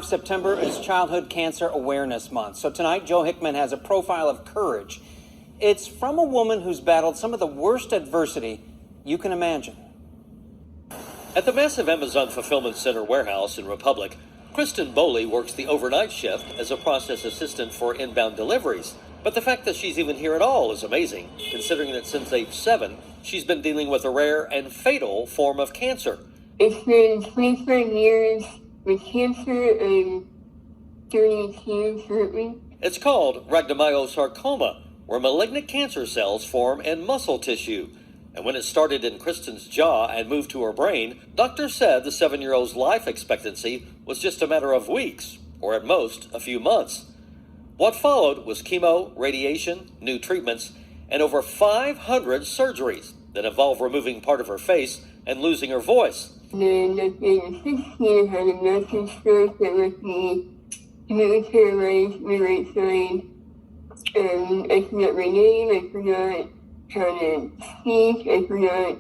September is Childhood Cancer Awareness Month. So tonight, Joe Hickman has a profile of courage. It's from a woman who's battled some of the worst adversity you can imagine. At the massive Amazon Fulfillment Center warehouse in Republic, Kristen Boley works the overnight shift as a process assistant for inbound deliveries. But the fact that she's even here at all is amazing, considering that since age 7, she's been dealing with a rare and fatal form of cancer. It's been 25 years with cancer and 32 currently. It's called rhabdomyosarcoma, where malignant cancer cells form in muscle tissue. And when it started in Kristen's jaw and moved to her brain, doctors said the 7-year-old's life expectancy was just a matter of weeks, or at most a few months. What followed was chemo, radiation, new treatments, and over 500 surgeries that involve removing part of her face and losing her voice. And then at the age of 16, I had a massive stroke that left me completely paralyzed my right side. I forgot my name, I forgot how to speak, I forgot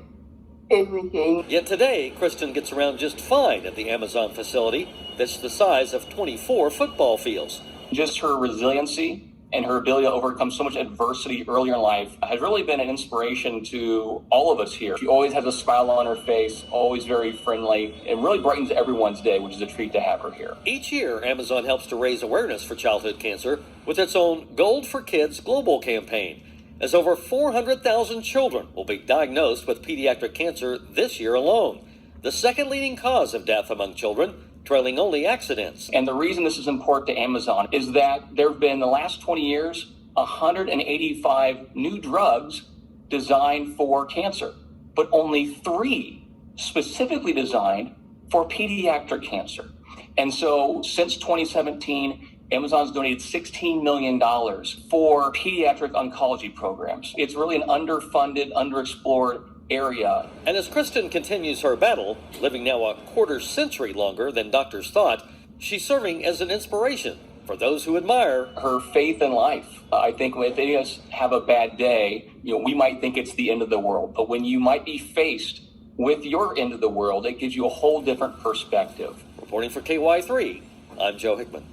everything. Yet today, Kristen gets around just fine at the Amazon facility that's the size of 24 football fields. Just her resiliency and her ability to overcome so much adversity earlier in life has really been an inspiration to all of us here. She always has a smile on her face, always very friendly, and really brightens everyone's day, which is a treat to have her here. Each year, Amazon helps to raise awareness for childhood cancer with its own Gold for Kids global campaign, as over 400,000 children will be diagnosed with pediatric cancer this year alone, the second leading cause of death among children, trailing only accidents. And the reason this is important to Amazon is that there have been, in the last 20 years, 185 new drugs designed for cancer, but only 3 specifically designed for pediatric cancer. And so since 2017, Amazon's donated $16 million for pediatric oncology programs. It's really an underfunded, underexplored area. And as Kristen continues her battle, living now a quarter century longer than doctors thought, she's serving as an inspiration for those who admire her faith in life. I think if any of us have a bad day, we might think it's the end of the world. But when you might be faced with your end of the world, it gives you a whole different perspective. Reporting for KY3, I'm Joe Hickman.